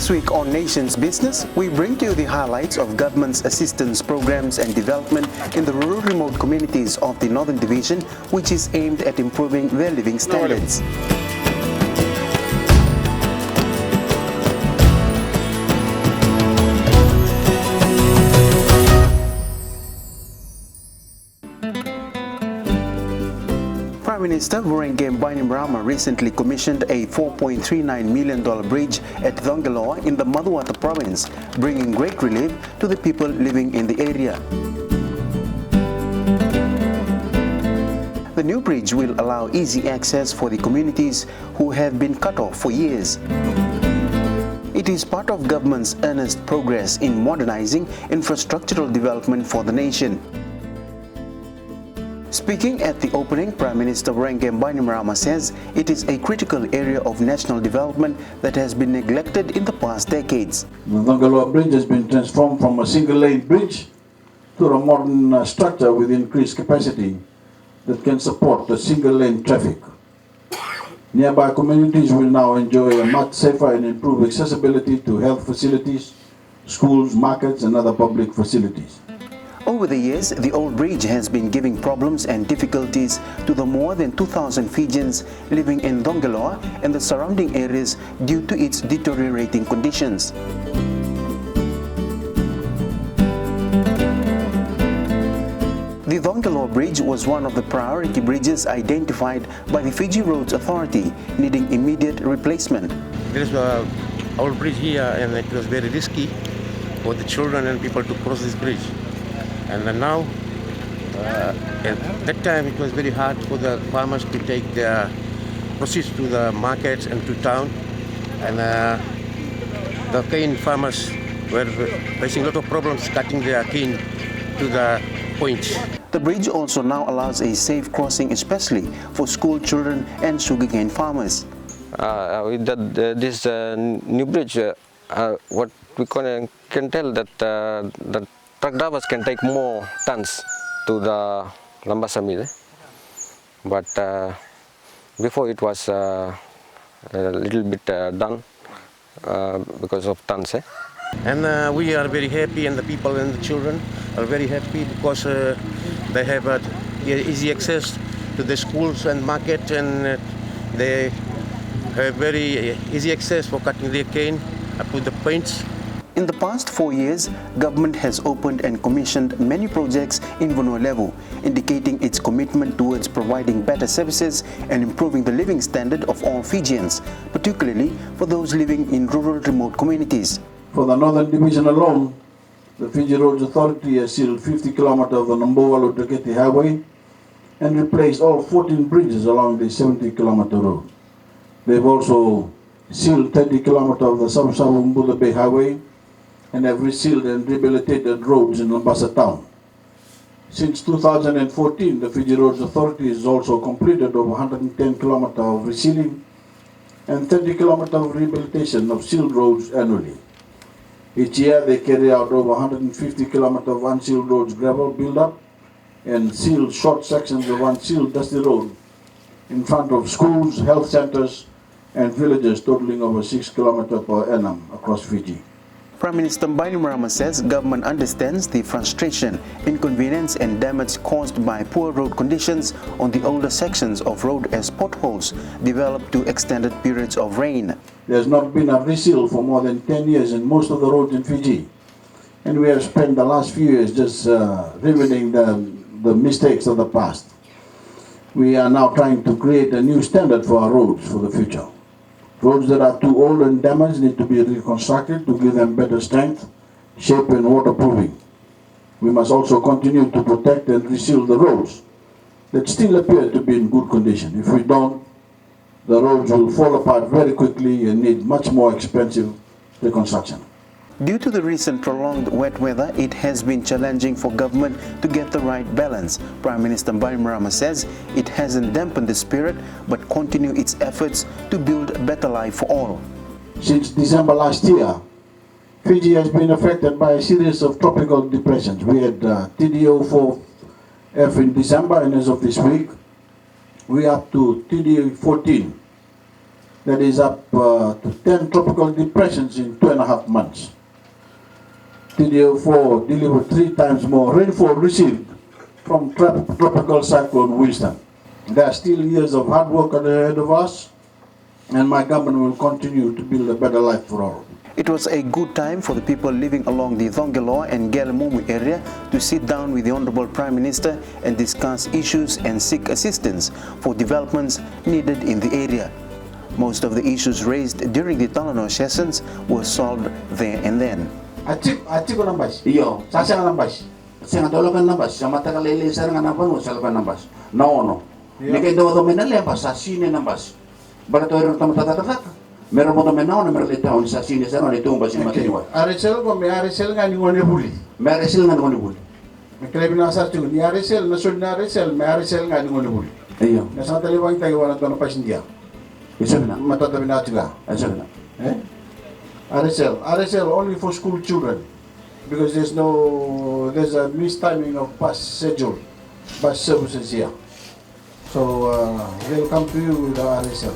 This week on Nation's Business, we bring to you the highlights of government's assistance programs and development in the rural remote communities of the Northern Division, which is aimed at improving their living standards. Prime Minister Voreqe Bainimarama recently commissioned a $4.39 million bridge at Donggala in the Maduwata province, bringing great relief to the people living in the area. The new bridge will allow easy access for the communities who have been cut off for years. It is part of government's earnest progress in modernizing infrastructural development for the nation. Speaking at the opening, Prime Minister Voreqe Bainimarama says it is a critical area of national development that has been neglected in the past decades. The Donggala Bridge has been transformed from a single-lane bridge to a modern structure with increased capacity that can support the single-lane traffic. Nearby communities will now enjoy a much safer and improved accessibility to health facilities, schools, markets and other public facilities. Over the years, the old bridge has been giving problems and difficulties to the more than 2,000 Fijians living in Donggala and the surrounding areas due to its deteriorating conditions. The Donggala Bridge was one of the priority bridges identified by the Fiji Roads Authority, needing immediate replacement. There is an old bridge here and it was very risky for the children and people to cross this bridge. And now, at that time it was very hard for the farmers to take their proceeds to the markets and to town. And the cane farmers were facing a lot of problems cutting their cane to the points. The bridge also now allows a safe crossing, especially for school children and sugarcane farmers. With this new bridge, what we can tell that the truck drivers can take more tons to the Lambasamil, but before it was a little bit done because of tons. And we are very happy, and the people and the children are very happy because they have easy access to the schools and market, and they have very easy access for cutting their cane up to the points. In the past 4 years, government has opened and commissioned many projects in Vanua-Levu, indicating its commitment towards providing better services and improving the living standard of all Fijians, particularly for those living in rural remote communities. For the Northern Division alone, the Fiji Roads Authority has sealed 50 kilometers of the Nambowalu-Taketi Highway and replaced all 14 bridges along the 70-kilometer road. They've also sealed 30 kilometers of the Sabu-Sabu-Mbula Bay Highway and have resealed and rehabilitated roads in Lambasa town. Since 2014, the Fiji Roads Authority has also completed over 110 kilometers of resealing and 30 kilometers of rehabilitation of sealed roads annually. Each year they carry out over 150 kilometers of unsealed roads gravel build-up and sealed short sections of unsealed dusty road in front of schools, health centers and villages totaling over 6 kilometers per annum across Fiji. Prime Minister Bainimarama says government understands the frustration, inconvenience and damage caused by poor road conditions on the older sections of road as potholes developed to extended periods of rain. There has not been a reseal for more than 10 years in most of the roads in Fiji. And we have spent the last few years just remedying the mistakes of the past. We are now trying to create a new standard for our roads for the future. Roads that are too old and damaged need to be reconstructed to give them better strength, shape and waterproofing. We must also continue to protect and reseal the roads that still appear to be in good condition. If we don't, the roads will fall apart very quickly and need much more expensive reconstruction. Due to the recent prolonged wet weather, it has been challenging for government to get the right balance. Prime Minister Bainimarama says it hasn't dampened the spirit but continue its efforts to build a better life for all. Since December last year, Fiji has been affected by a series of tropical depressions. We had TDO4F in December, and as of this week, we are up to TDO14. that is up to 10 tropical depressions in 2.5 months. TDO4 delivered 3 times more rainfall received from tropical cyclone Winston. There are still years of hard work ahead of us, and my government will continue to build a better life for all. It was a good time for the people living along the Thongeloa and Galamumu area to sit down with the Honorable Prime Minister and discuss issues and seek assistance for developments needed in the area. Most of the issues raised during the Talanoa sessions were solved there and then. Atiko nambas. Iyo, sasa nambas. Sanga dolokan nambas. Sama takalele sarang anapan mo salvan nambas. No. Nika daw daw menalembas sa sine nambas. Barato ero tamatatatak. Meron mo naman na meron taon sa sine sa ano itong basin matiniwa. Aresel ko may aresel nga ni ngone buli. May aresel nga ngone buli. May klebi na sa tu ni aresel na sud na aresel may aresel nga ni ngone buli. Iyo. Nasa taliwang tayo wala to na pasindia. Isa na. Matatabi na tiga. Isa na. Aresel only for school children because there's a mistiming of bus schedule, bus services here. So they'll come to you with the aresel.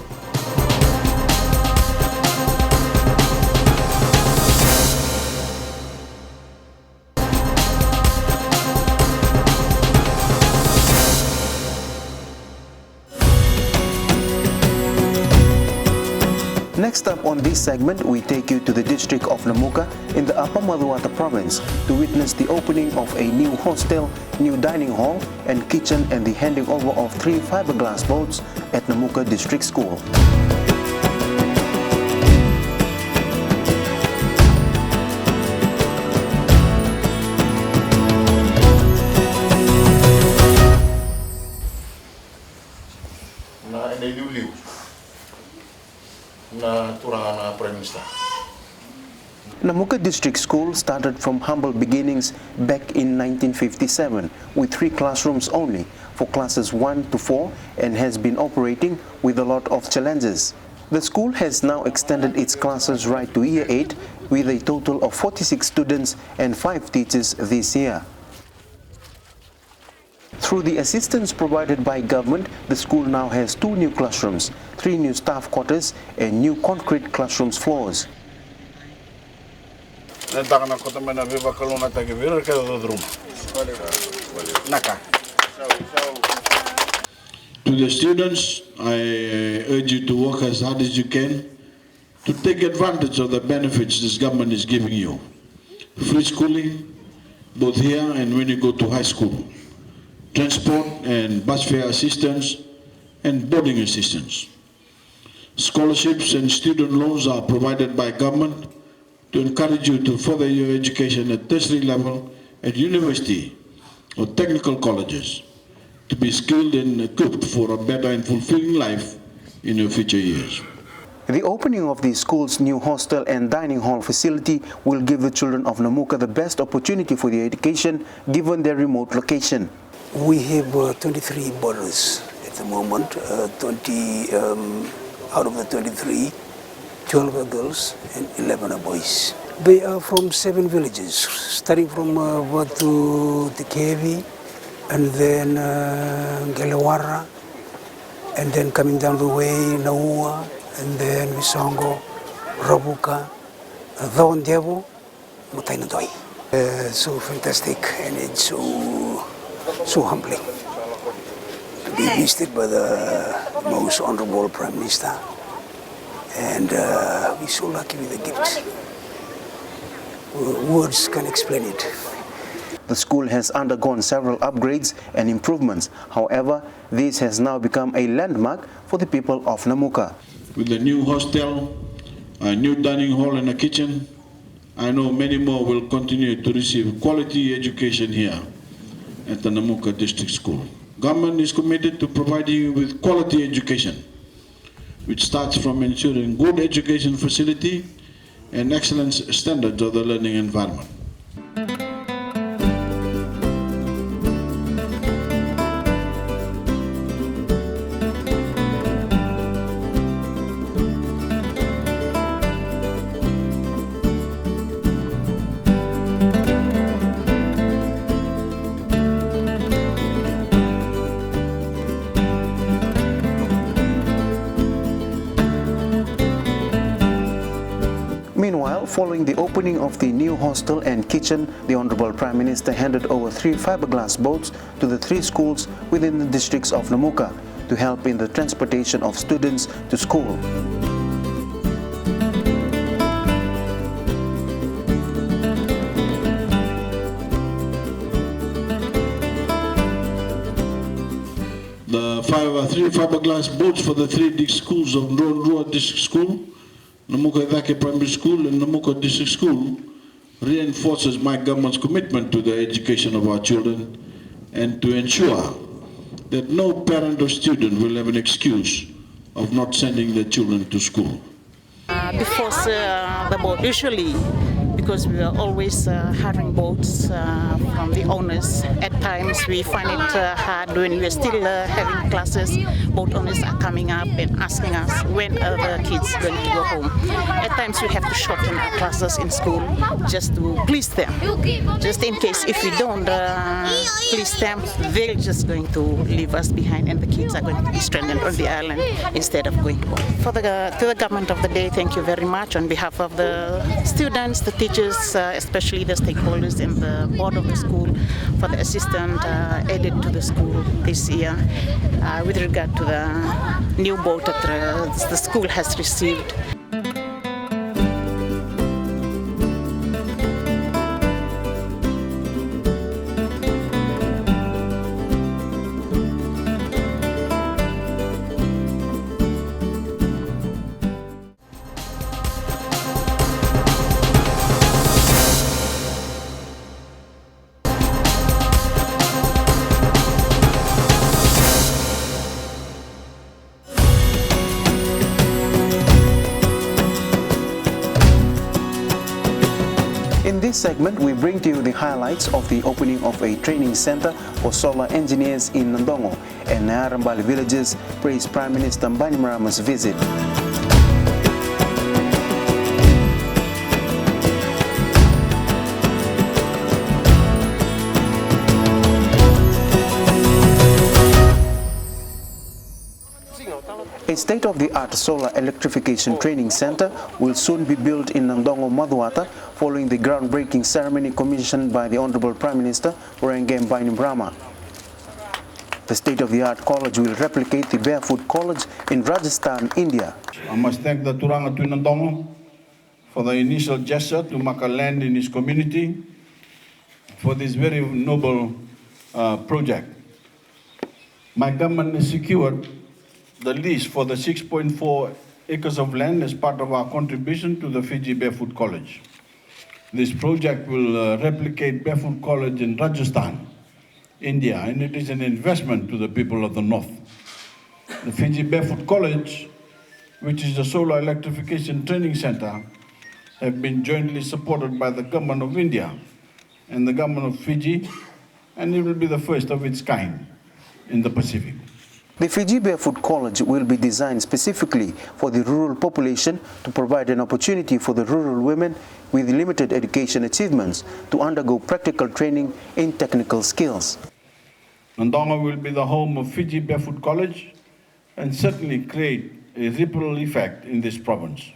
Next up on this segment, we take you to the district of Namuka in the Upper Maduata province to witness the opening of a new hostel, new dining hall and kitchen and the handing over of 3 fiberglass boats at Namuka District School. Namuka District School started from humble beginnings back in 1957 with 3 classrooms only for classes 1 to 4 and has been operating with a lot of challenges. The school has now extended its classes right to year 8 with a total of 46 students and 5 teachers this year. Through the assistance provided by government, the school now has 2 new classrooms, 3 new staff quarters and new concrete classrooms floors. To the students, I urge you to work as hard as you can to take advantage of the benefits this government is giving you. Free schooling, both here and when you go to high school. Transport and bus fare assistance and boarding assistance. Scholarships and student loans are provided by government to encourage you to further your education at tertiary level at university or technical colleges, to be skilled and equipped for a better and fulfilling life in your future years. The opening of the school's new hostel and dining hall facility will give the children of Namuka the best opportunity for their education given their remote location. We have 23 boarders at the moment. 20 out of the 23, 12 are girls and 11 are boys. They are from 7 villages, starting from Watu Tekevi, and then Gelewara, and then coming down the way, Naua, and then Visongo, Rabuka, Dhondevo, Mutainadoi. So fantastic, and it's so humbling to be visited by the most honorable Prime Minister, and we're so lucky with the gift. Words can't explain it. The school has undergone several upgrades and improvements. However, this has now become a landmark for the people of Namuka. With the new hostel, a new dining hall and a kitchen, I know many more will continue to receive quality education here at the Namuka District School. Government is committed to providing you with quality education, which starts from ensuring good education facility and excellent standards of the learning environment. Following the opening of the new hostel and kitchen, the Honorable Prime Minister handed over 3 fiberglass boats to the 3 schools within the districts of Namuka to help in the transportation of students to school. The 3 fiberglass boats for the 3 schools of Nrua District School, Namuka Ithake Primary School and Namuka District School reinforces my government's commitment to the education of our children and to ensure that no parent or student will have an excuse of not sending their children to school. Before the boat, usually, because we are always hiring boats from the owners. At times we find it hard when we are still having classes. Boat owners are coming up and asking us when are the kids going to go home. At times we have to shorten our classes in school just to please them. Just in case if we don't please them, they're just going to leave us behind and the kids are going to be stranded on the island instead of going home. To the government of the day, thank you very much on behalf of the students, the teachers, especially the stakeholders and the board of the school for the assistance added to the school this year with regard to the new boat that the school has received. In this segment, we bring to you the highlights of the opening of a training center for solar engineers in Ndongo and Nyarambali villages praise Prime Minister Bainimarama's visit. A state-of-the-art solar electrification training center will soon be built in Ndongo Madhuwata following the groundbreaking ceremony commissioned by the Honorable Prime Minister Orangem Bainimarama. The state-of-the-art college will replicate the Barefoot College in Rajasthan, India. I must thank the Turanga Twinandongo for the initial gesture to mark a land in his community for this very noble project. My government has secured the lease for the 6.4 acres of land as part of our contribution to the Fiji Barefoot College. This project will replicate Barefoot College in Rajasthan, India, and it is an investment to the people of the north. The Fiji Barefoot College, which is the solar electrification training center, have been jointly supported by the government of India and the government of Fiji, and it will be the first of its kind in the Pacific. The Fiji Barefoot College will be designed specifically for the rural population to provide an opportunity for the rural women with limited education achievements to undergo practical training in technical skills. Ndongo will be the home of Fiji Barefoot College and certainly create a ripple effect in this province.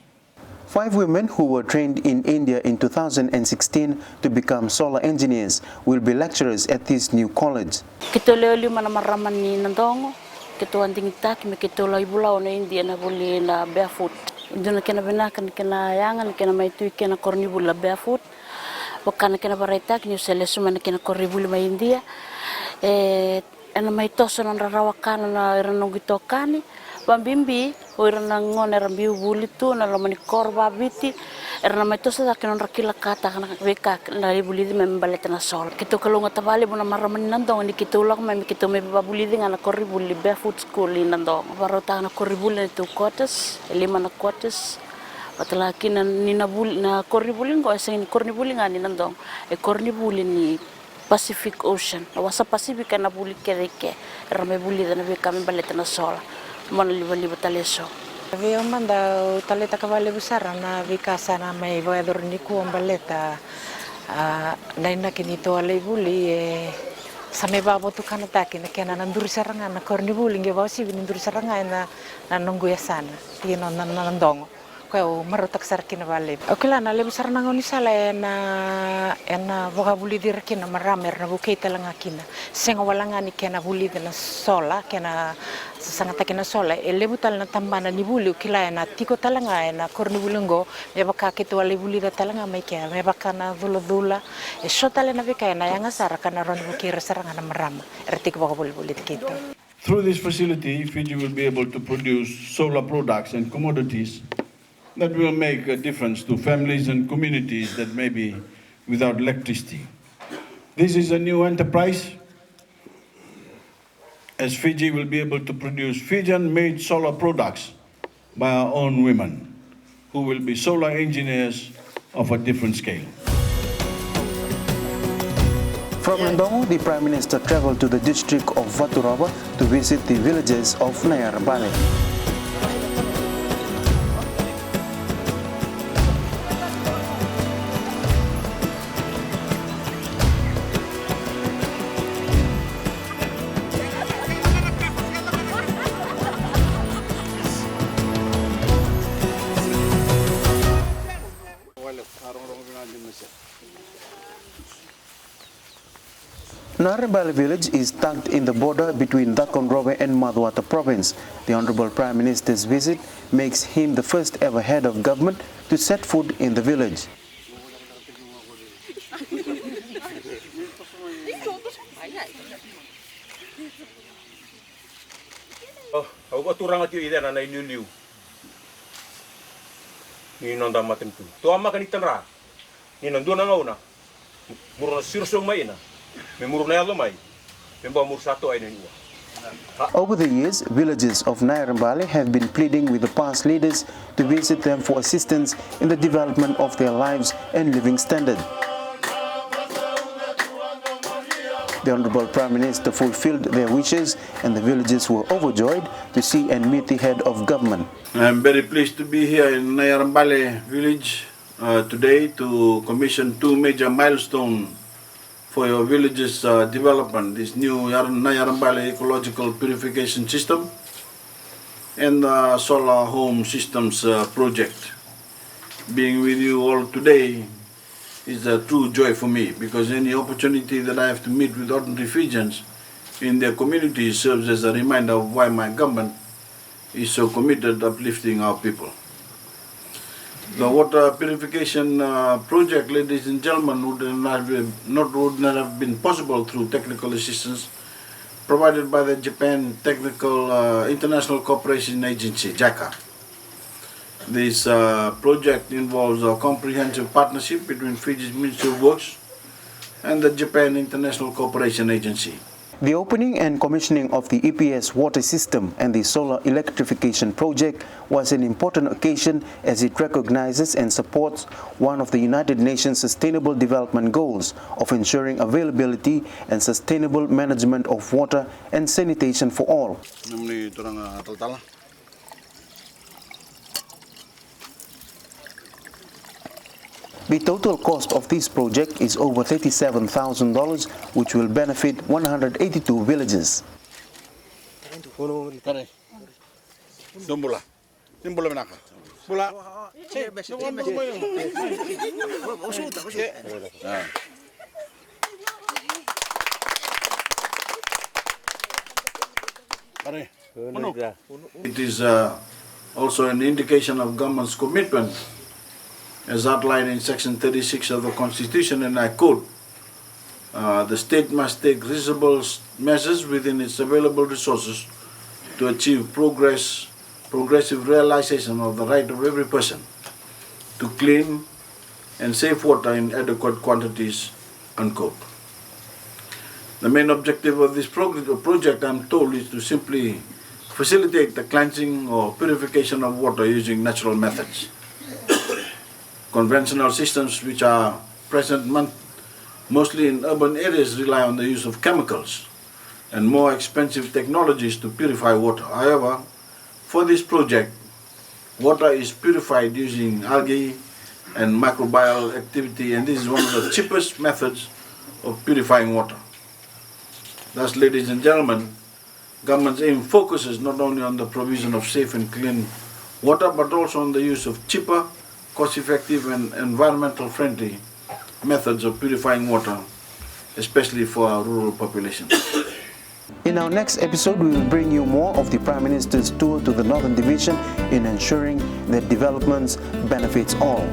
5 women who were trained in India in 2016 to become solar engineers will be lecturers at this new college. Kito anting taki me kito lai bulau na India na buli na barefoot. Duna kena benakan kena yangan kena maitu kena korni bula barefoot. Wakana kena baraita kena selesuma kena korni bula ma India. Ena maitoso na rarawakana na iranong gitokani. Bambimbi o iranang ngon erambiu buli tu na lamani korba biti. Erana maitoso da kena rakila kata kana weka na buli di membaleta na sol. Kito kalunga tabali bona maramani nandong ni kito ulang mai kito me babuli di ngana korri buli barefoot school in nandong. Barota na korri buli tu quarters, 5 na quarters. Patalaki na nina buli na korri buli ngo asing korni buli ngani nandong. E korni buli ni Pacific Ocean. Wasa Pacific na buli kereke. Erame buli da na weka membaleta na sol. Mana liba taleso. Veo manda taleta kavale busara na vikasa na mai voador niku ombaleta naina kinito alebuli same babo tu kana taki na kena nanduri saranga na korni buli nge basi nanduri saranga na nongu yasana tino na Ndongo kau marutak sar kina vale. Okela na lebu sar nangoni sala ena vocabuli dir kina maramer na bukei talanga kina. Senga walanga ni kena buli na sola kena sangata kina sola lebu tal na tambana ni buli kila ena tiko talanga ena korni bulungo me baka kitu wale buli da talanga mai ke me baka na dula shotale na bika ena yanga sar kana ron bukei saranga na marama ertik vocabuli buli kita. Through this facility, Fiji will be able to produce solar products and commodities that will make a difference to families and communities that may be without electricity. This is a new enterprise, as Fiji will be able to produce Fijian-made solar products by our own women, who will be solar engineers of a different scale. From Ndongo, the Prime Minister traveled to the district of Vaturaba to visit the villages of Nayarambale. Nayarambale village is tucked in the border between Dakonrobe and Madhuata province. The Honorable Prime Minister's visit makes him the first ever head of government to set foot in the village. Ako turang at yung ida na inuliw. Ninong damatin tu. Tuwa makanitan ra. Ninong doon ang una. Muro na sirsong may ina. Over the years, villagers of Nayarambale have been pleading with the past leaders to visit them for assistance in the development of their lives and living standard. The Honorable Prime Minister fulfilled their wishes, and the villagers were overjoyed to see and meet the head of government. I'm very pleased to be here in Nayarambale village today to commission two major milestones for your village's development, this new Nayarambale ecological purification system and the solar home systems project. Being with you all today is a true joy for me, because any opportunity that I have to meet with ordinary Fijians in their communities serves as a reminder of why my government is so committed to uplifting our people. The water purification project, ladies and gentlemen, would not have been possible through technical assistance provided by the Japan Technical International Cooperation Agency, JICA. This project involves a comprehensive partnership between Fiji's Ministry of Works and the Japan International Cooperation Agency. The opening and commissioning of the EPS water system and the solar electrification project was an important occasion, as it recognizes and supports one of the United Nations Sustainable Development Goals of ensuring availability and sustainable management of water and sanitation for all. The total cost of this project is over $37,000, which will benefit 182 villages. It is also an indication of government's commitment, as outlined in Section 36 of the Constitution, and I quote, the state must take reasonable measures within its available resources to achieve progressive realization of the right of every person to clean and safe water in adequate quantities, unquote. The main objective of this project, I'm told, is to simply facilitate the cleansing or purification of water using natural methods. Conventional systems which are present mostly in urban areas rely on the use of chemicals and more expensive technologies to purify water. However, for this project, water is purified using algae and microbial activity, and this is one of the cheapest methods of purifying water. Thus, ladies and gentlemen, government's aim focuses not only on the provision of safe and clean water, but also on the use of cheaper, cost-effective and environmental friendly methods of purifying water, especially for our rural population. In our next episode, we will bring you more of the Prime Minister's tour to the Northern Division in ensuring that developments benefits all.